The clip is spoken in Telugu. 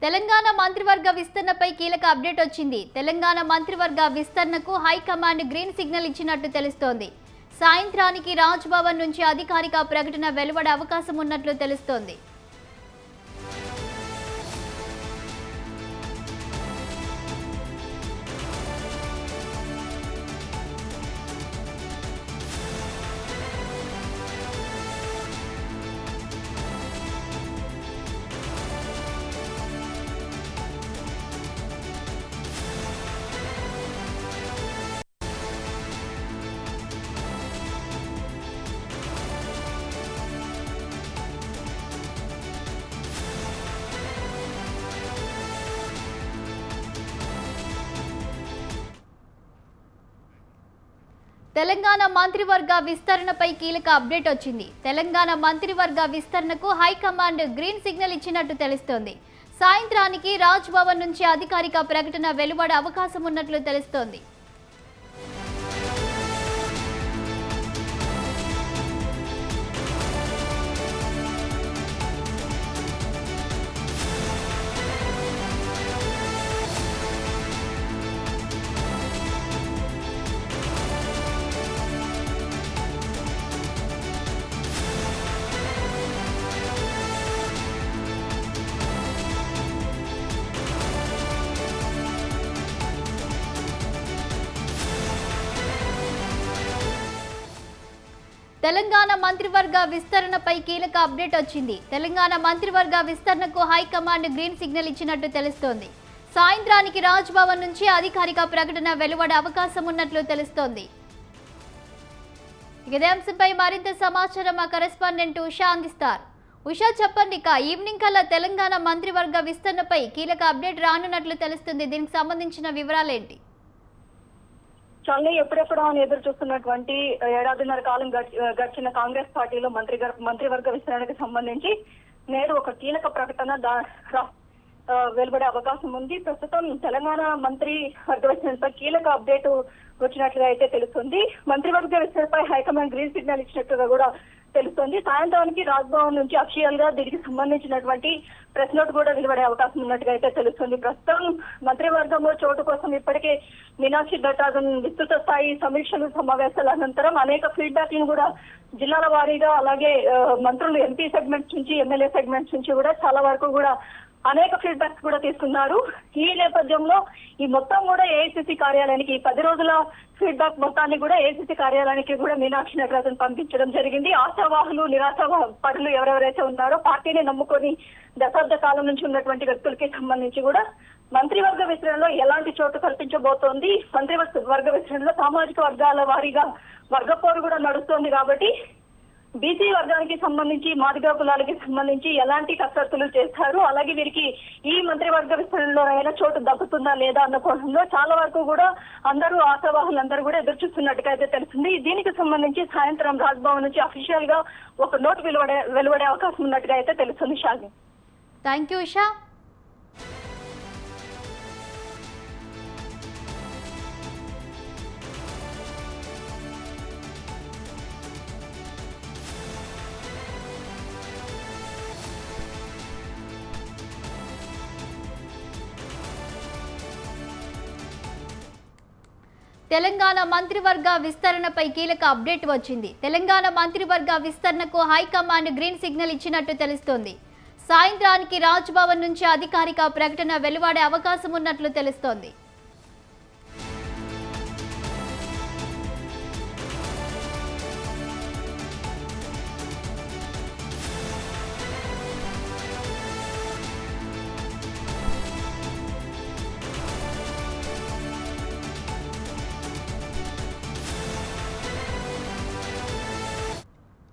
తెలంగాణ మంత్రివర్గ విస్తరణపై కీలక అప్డేట్ వచ్చింది. తెలంగాణ మంత్రివర్గ విస్తరణకు హైకమాండ్ గ్రీన్ సిగ్నల్ ఇచ్చినట్టు తెలుస్తోంది. సాయంత్రానికి రాజ్ భవన్ నుంచి అధికారిక ప్రకటన వెలువడే అవకాశం ఉన్నట్లు తెలుస్తోంది. తెలంగాణ మంత్రివర్గ విస్తరణపై కీలక అప్డేట్ వచ్చింది. తెలంగాణ మంత్రివర్గ విస్తరణకు హైకమాండ్ గ్రీన్ సిగ్నల్ ఇచ్చినట్టు తెలుస్తోంది. సాయంత్రానికి రాజ్ భవన్ నుంచి అధికారిక ప్రకటన వెలువడే అవకాశం ఉన్నట్లు తెలుస్తోంది. తెలంగాణ మంత్రివర్గ విస్తరణపై కీలక అప్డేట్ వచ్చింది. తెలంగాణ మంత్రివర్గ విస్తరణకు హైకమాండ్ గ్రీన్ సిగ్నల్ ఇచ్చినట్టు తెలుస్తోంది. సాయంత్రానికి రాజ్ భవన్ నుంచి అధికారిక ప్రకటన వెలువడే అవకాశం ఉన్నట్లు తెలుస్తోంది. ఇదే అంశంపై మరింత సమాచారం మా కరెస్పాండెంట్ ఉషా అందిస్తారు. ఉషా, చెప్పండి, ఈవినింగ్ కల్లా తెలంగాణ మంత్రివర్గ విస్తరణపై కీలక అప్డేట్ రానున్నట్లు తెలుస్తుంది. దీనికి సంబంధించిన వివరాలేంటి? చాలా ఎప్పుడెప్పుడు అని ఎదురు చూస్తున్నటువంటి ఏడాదిన్నర కాలం గడిచిన కాంగ్రెస్ పార్టీలో మంత్రివర్గ విస్తరణకు సంబంధించి నేడు ఒక కీలక ప్రకటన వెలువడే అవకాశం ఉంది. ప్రస్తుతం తెలంగాణ మంత్రివర్గ విస్తరణపై కీలక అప్డేట్ వచ్చినట్లుగా అయితే తెలుస్తుంది. మంత్రివర్గ విస్తరణపై హైకమాండ్ గ్రీన్ సిగ్నల్ ఇచ్చినట్లుగా కూడా తెలుస్తుంది. సాయంత్రానికి రాజ్భవన్ నుంచి అఫీషియల్ గా దీనికి సంబంధించినటువంటి ప్రెస్ నోట్ కూడా వెలువడే అవకాశం ఉన్నట్టుగా అయితే తెలుస్తుంది. ప్రస్తుతం మంత్రివర్గంలో చోటు కోసం ఇప్పటికే మీనాక్షి ఘటాగన్ విస్తృత స్థాయి సమీక్షలు సమావేశాల అనంతరం అనేక ఫీడ్బ్యాక్ లను కూడా జిల్లాల వారీగా, అలాగే మంత్రులు ఎంపీ సెగ్మెంట్స్ నుంచి, ఎమ్మెల్యే సెగ్మెంట్స్ నుంచి కూడా చాలా వరకు కూడా అనేక ఫీడ్బ్యాక్స్ కూడా తీసుకున్నారు. ఈ నేపథ్యంలో ఈ మొత్తం కూడా ఏఐసిసి కార్యాలయానికి 10 రోజుల ఫీడ్బ్యాక్ మొత్తాన్ని కూడా ఏఐసిసి కార్యాలయానికి కూడా మీనాక్షి నటరాజన్ పంపించడం జరిగింది. ఆశావాహులు, నిరాశాపరులు ఎవరెవరైతే ఉన్నారో పార్టీని నమ్ముకొని దశాబ్ద కాలం నుంచి ఉన్నటువంటి వ్యక్తులకి సంబంధించి కూడా మంత్రివర్గ విస్తరణలో ఎలాంటి చోటు కల్పించబోతోంది, మంత్రివర్గ విస్తరణలో సామాజిక వర్గాల వారీగా వర్గపోరు కూడా నడుస్తోంది కాబట్టి బీసీ వర్గానికి సంబంధించి, మాదిగ కులాలకి సంబంధించి ఎలాంటి కసరత్తులు చేస్తారు, అలాగే వీరికి ఈ మంత్రివర్గ విస్తరణలో అయినా చోటు దక్కుతుందా లేదా అన్న కోణంలో చాలా వరకు కూడా అందరూ ఆశావాహులందరూ కూడా ఎదురు చూస్తున్నట్టుగా అయితే తెలుస్తుంది. దీనికి సంబంధించి సాయంత్రం రాజ్భవన్ నుంచి అఫీషియల్ గా ఒక నోట్ వెలువడే అవకాశం ఉన్నట్టుగా అయితే తెలుస్తుంది. షాగి, థ్యాంక్ యూ ఉషా. తెలంగాణ మంత్రివర్గ విస్తరణపై కీలక అప్డేట్ వచ్చింది. తెలంగాణ మంత్రివర్గ విస్తరణకు హైకమాండ్ గ్రీన్ సిగ్నల్ ఇచ్చినట్టు తెలుస్తోంది. సాయంత్రానికి రాజ్ భవన్ నుంచి అధికారిక ప్రకటన వెలువడే అవకాశం ఉన్నట్లు తెలుస్తోంది.